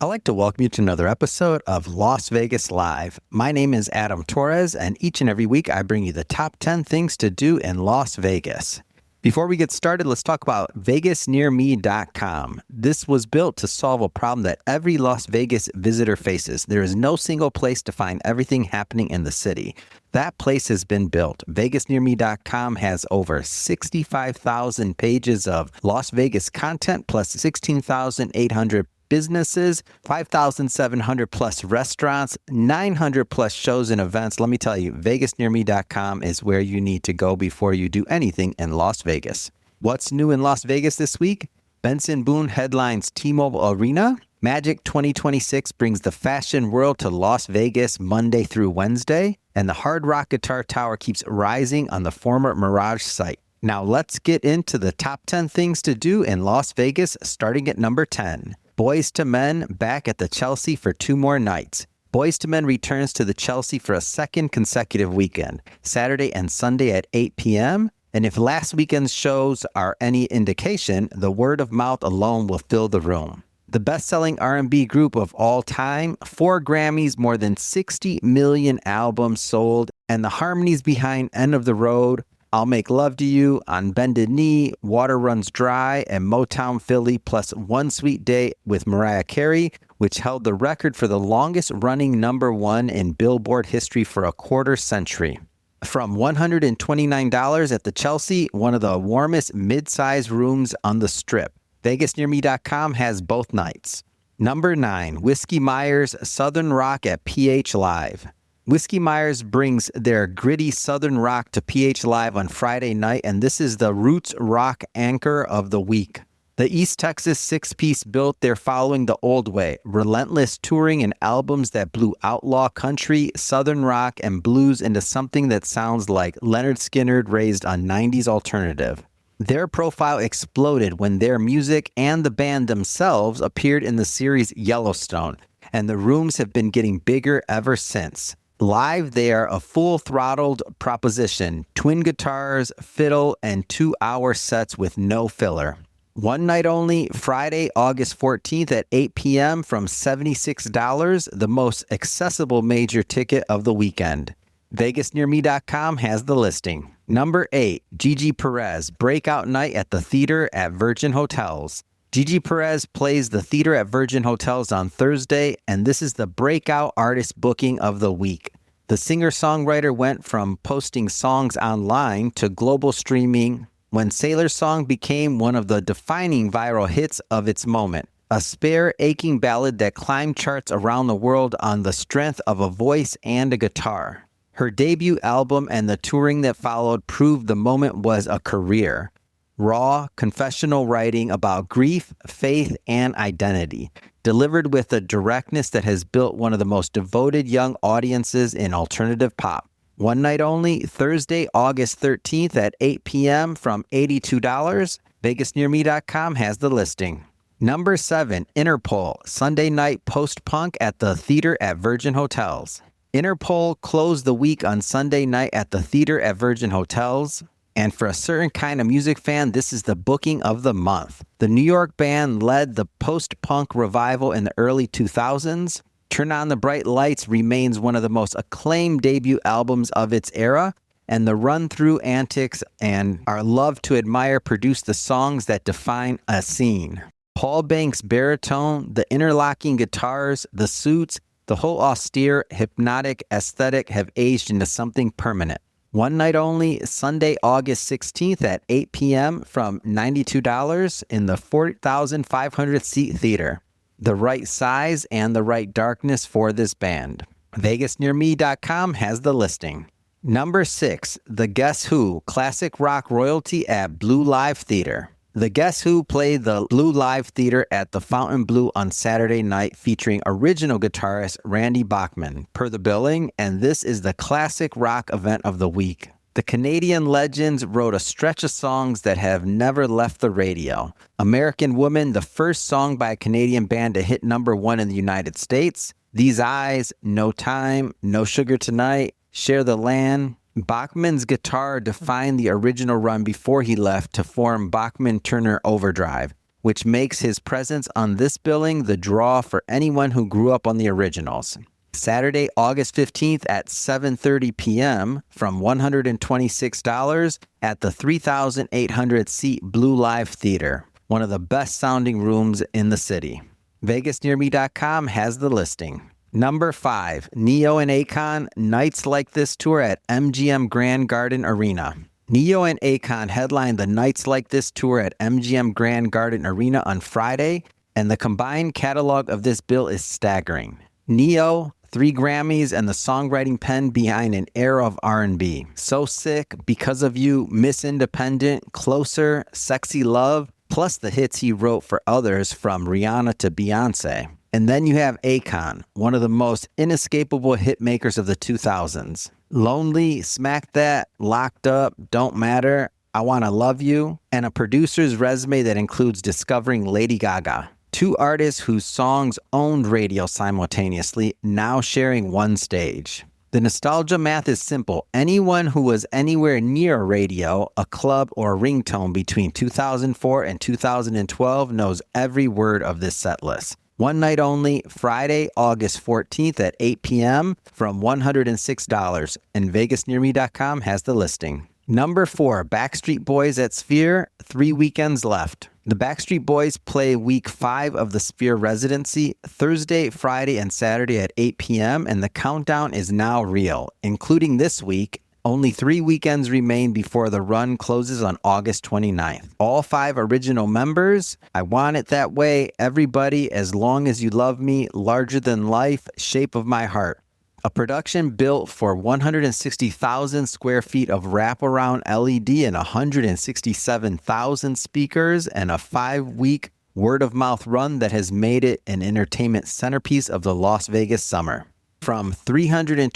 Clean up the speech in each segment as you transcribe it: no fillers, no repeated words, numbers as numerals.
I'd like to welcome you to another episode of Las Vegas Live. My name is Adam Torres, and each and every week I bring you the top 10 things to do in Las Vegas. Before we get started, let's talk about VegasNearMe.com. This was built to solve a problem that every Las Vegas visitor faces. There is no single place to find everything happening in the city. That place has been built. VegasNearMe.com has over 65,000 pages of Las Vegas content, plus 16,800 businesses, 5,700 plus restaurants, 900 plus shows and events. Let me tell you, VegasNearMe.com is where you need to go before you do anything in Las Vegas. What's new in Las Vegas this week? Benson Boone headlines T-Mobile Arena. Magic 2026 brings the fashion world to Las Vegas Monday through Wednesday. And the Hard Rock Guitar Tower keeps rising on the former Mirage site. Now let's get into the top 10 things to do in Las Vegas, starting at number 10. Boyz II Men back at the Chelsea for 2 more nights. Boyz II Men returns to the Chelsea for a second consecutive weekend, Saturday and Sunday at 8 p.m. And if last weekend's shows are any indication, the word of mouth alone will fill the room. The best-selling R&B group of all time, 4 Grammys, more than 60 million albums sold, and the harmonies behind End of the Road, I'll Make Love to You, On Bended Knee, Water Runs Dry, and Motown Philly, plus One Sweet Day with Mariah Carey, which held the record for the longest running number 1 in Billboard history for a quarter century. From $129 at the Chelsea, one of the warmest mid-size rooms on the Strip. VegasNearMe.com has both nights. Number 9, Whiskey Myers Southern Rock at PH Live. Whiskey Myers brings their gritty Southern rock to PH Live on Friday night, and this is the roots rock anchor of the week. The East Texas 6-piece built their following the old way, relentless touring and albums that blew outlaw country, Southern rock, and blues into something that sounds like Leonard Skinner raised on 90s alternative. Their profile exploded when their music and the band themselves appeared in the series Yellowstone, and the rooms have been getting bigger ever since. Live, they are a full-throttled proposition, twin guitars, fiddle, and 2-hour sets with no filler. One night only, Friday, August 14th at 8 p.m. from $76, the most accessible major ticket of the weekend. VegasNearMe.com has the listing. Number 8, Gigi Perez, breakout night at the theater at Virgin Hotels. Gigi Perez plays the theater at Virgin Hotels on Thursday, and this is the breakout artist booking of the week. The singer-songwriter went from posting songs online to global streaming when Sailor's Song became one of the defining viral hits of its moment, a spare, aching ballad that climbed charts around the world on the strength of a voice and a guitar. Her debut album and the touring that followed proved the moment was a career. Raw, confessional writing about grief, faith, and identity, delivered with a directness that has built one of the most devoted young audiences in alternative pop. One night only, Thursday, August 13th at 8 p.m. from $82. VegasNearMe.com has the listing. Number 7, Interpol, Sunday night post-punk at the theater at Virgin Hotels. Interpol closed the week on Sunday night at the theater at Virgin Hotels. And for a certain kind of music fan, this is the booking of the month. The New York band led the post-punk revival in the early 2000s. Turn On the Bright Lights remains one of the most acclaimed debut albums of its era, and the run-through antics and Our Love to Admire produce the songs that define a scene. Paul Banks' baritone, the interlocking guitars, the suits, the whole austere, hypnotic aesthetic have aged into something permanent. One night only, Sunday, August 16th at 8 p.m. from $92 in the 4,500-seat theater. The right size and the right darkness for this band. VegasNearMe.com has the listing. Number 6, The Guess Who, classic rock royalty at BleauLive Theater. The Guess Who played the BleauLive Theater at the Fontainebleau on Saturday night, featuring original guitarist Randy Bachman, per the billing, and this is the classic rock event of the week. The Canadian legends wrote a stretch of songs that have never left the radio. American Woman, the first song by a Canadian band to hit number 1 in the United States. These Eyes, No Time, No Sugar Tonight, Share the Land. Bachman's guitar defined the original run before he left to form Bachman-Turner Overdrive. which makes his presence on this billing the draw for anyone who grew up on the originals. Saturday, August 15th at 7:30 p.m. from $126 at the 3,800-seat BleauLive Theater, one of the best-sounding rooms in the city. VegasNearMe.com has the listing. Number 5, Ne-Yo and Akon, Nights Like This tour at MGM Grand Garden Arena. Ne-Yo and Akon headlined the Nights Like This tour at MGM Grand Garden Arena on Friday, and the combined catalog of this bill is staggering. Ne-Yo, 3 Grammys, and the songwriting pen behind an era of R&B. So Sick, Because of You, Miss Independent, Closer, Sexy Love, plus the hits he wrote for others from Rihanna to Beyonce. And then you have Akon, one of the most inescapable hit makers of the 2000s. Lonely, Smack That, Locked Up, Don't Matter, I Wanna Love You, and a producer's resume that includes discovering Lady Gaga. 2 artists whose songs owned radio simultaneously, now sharing one stage. The nostalgia math is simple. Anyone who was anywhere near a radio, a club, or a ringtone between 2004 and 2012 knows every word of this set list. One night only, Friday, August 14th at 8 p.m. from $106, and VegasNearMe.com has the listing. Number 4, Backstreet Boys at Sphere, 3 weekends left. The Backstreet Boys play week 5 of the Sphere residency, Thursday, Friday, and Saturday at 8 p.m., and the countdown is now real, including this week. Only 3 weekends remain before the run closes on August 29th. All 5 original members, I Want It That Way, Everybody, As Long As You Love Me, Larger Than Life, Shape of My Heart. A production built for 160,000 square feet of wraparound LED and 167,000 speakers, and a 5-week word-of-mouth run that has made it an entertainment centerpiece of the Las Vegas summer. From $321,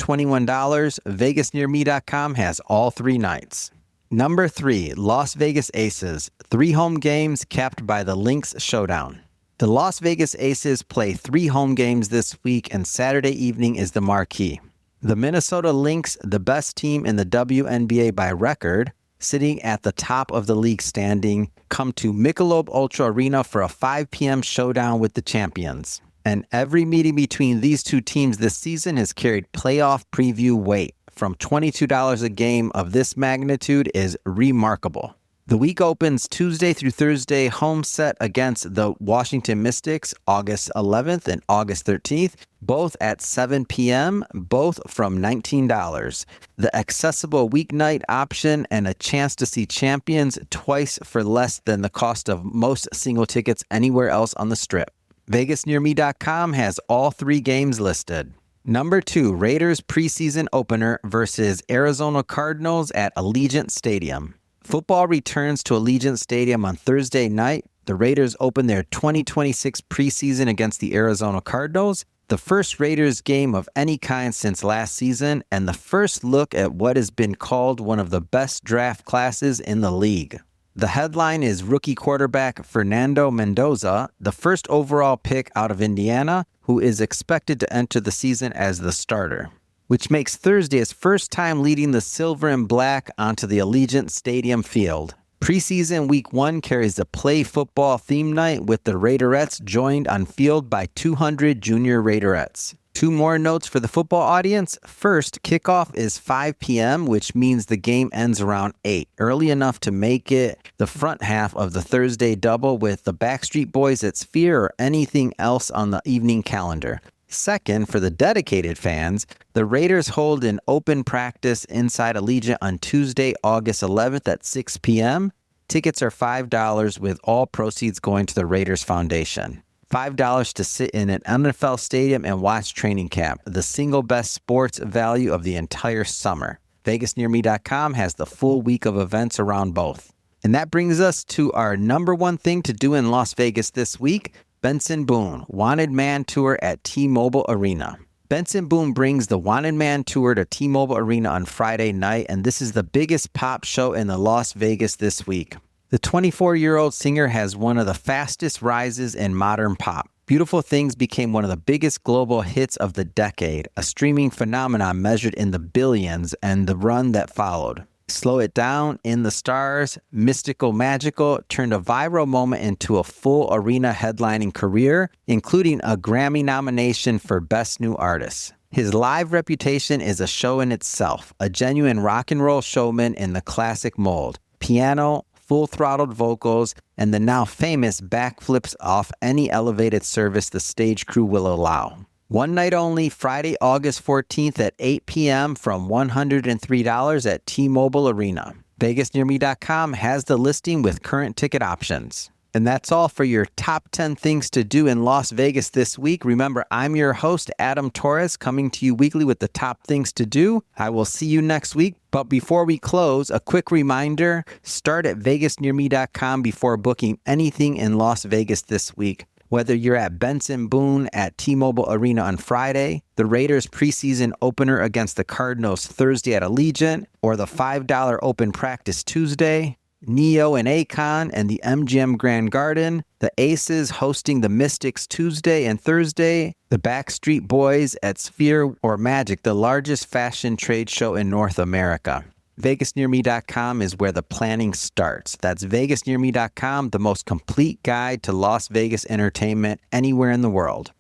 VegasNearMe.com has all 3 nights. Number 3, Las Vegas Aces, 3 home games capped by the Lynx Showdown. The Las Vegas Aces play 3 home games this week, and Saturday evening is the marquee. The Minnesota Lynx, the best team in the WNBA by record, sitting at the top of the league standing, come to Michelob Ultra Arena for a 5 p.m. showdown with the champions. And every meeting between these 2 teams this season has carried playoff preview weight. From $22 a game of this magnitude is remarkable. The week opens Tuesday through Thursday home set against the Washington Mystics, August 11th and August 13th, both at 7 p.m., both from $19. The accessible weeknight option and a chance to see champions twice for less than the cost of most single tickets anywhere else on the Strip. VegasNearMe.com has all 3 games listed. Number 2, Raiders preseason opener versus Arizona Cardinals at Allegiant Stadium. Football returns to Allegiant Stadium on Thursday night. The Raiders open their 2026 preseason against the Arizona Cardinals, the first Raiders game of any kind since last season, and the first look at what has been called one of the best draft classes in the league. The headline is rookie quarterback Fernando Mendoza, the first overall pick out of Indiana, who is expected to enter the season as the starter, which makes Thursday his first time leading the silver and black onto the Allegiant Stadium field. Preseason Week 1 carries the Play Football theme night with the Raiderettes joined on field by 200 junior Raiderettes. 2 more notes for the football audience. First, kickoff is 5 p.m., which means the game ends around 8, early enough to make it the front half of the Thursday double with the Backstreet Boys at Sphere or anything else on the evening calendar. Second, for the dedicated fans, the Raiders hold an open practice inside Allegiant on Tuesday, August 11th at 6 p.m. Tickets are $5 with all proceeds going to the Raiders Foundation. $5 to sit in an NFL stadium and watch training camp, the single best sports value of the entire summer. VegasNearMe.com has the full week of events around both. And that brings us to our number 1 thing to do in Las Vegas this week, Benson Boone, Wanted Man Tour at T-Mobile Arena. Benson Boone brings the Wanted Man Tour to T-Mobile Arena on Friday night, and this is the biggest pop show in the Las Vegas this week. The 24-year-old singer has one of the fastest rises in modern pop. Beautiful Things became one of the biggest global hits of the decade, a streaming phenomenon measured in the billions, and the run that followed. Slow It Down, In the Stars, Mystical Magical turned a viral moment into a full arena headlining career, including a Grammy nomination for Best New Artist. His live reputation is a show in itself, a genuine rock and roll showman in the classic mold. Piano, full-throttled vocals, and the now famous backflips off any elevated surface the stage crew will allow. One night only, Friday, August 14th at 8 p.m. from $103 at T-Mobile Arena. VegasNearMe.com has the listing with current ticket options. And that's all for your top 10 things to do in Las Vegas this week. Remember, I'm your host, Adam Torres, coming to you weekly with the top things to do. I will see you next week. But before we close, a quick reminder, start at VegasNearMe.com before booking anything in Las Vegas this week. Whether you're at Benson Boone at T-Mobile Arena on Friday, the Raiders preseason opener against the Cardinals Thursday at Allegiant, or the $5 open practice Tuesday, Ne-Yo and Akon and the MGM Grand Garden, the Aces hosting the Mystics Tuesday and Thursday, the Backstreet Boys at Sphere or Magic, the largest fashion trade show in North America. VegasNearMe.com is where the planning starts. That's VegasNearMe.com, the most complete guide to Las Vegas entertainment anywhere in the world.